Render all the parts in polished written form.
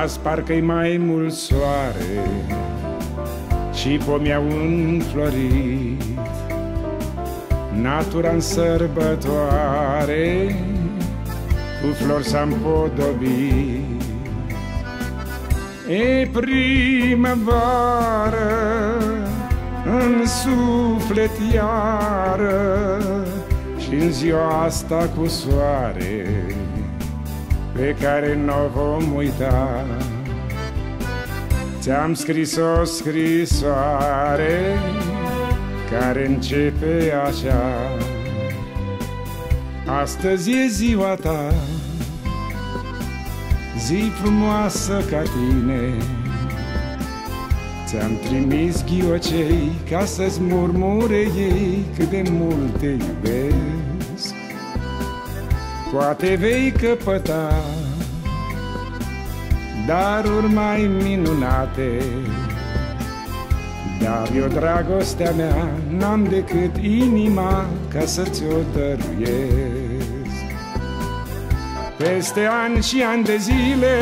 Azi parcă-i mai mult soare și pomii au înflorit, natura în sărbătoare cu flori s-a împodobit. E primăvară în suflet iară și în ziua asta cu soare pe care n-o vom uita. Ți-am scris o scrisoare care începe așa: astăzi e ziua ta, zi frumoasă ca tine. Ți-am trimis ghiocei ca să-ți murmure ei cât de mult te iubesc. Poate vei căpăta daruri mai minunate, dar eu, dragostea mea, n-am decât inima ca să-ți-o dăruiesc. Peste ani și ani de zile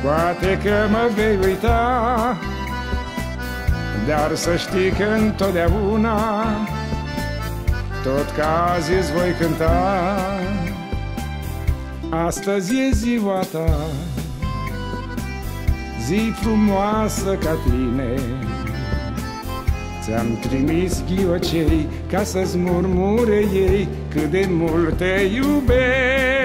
poate că mă vei uita, dar să știi că întotdeauna tot ca azi îți voi cânta. Astăzi e ziua ta, zi frumoasă ca tine. Ți-am trimis ghiocei ca să-ți murmure ei cât de mult te iubesc.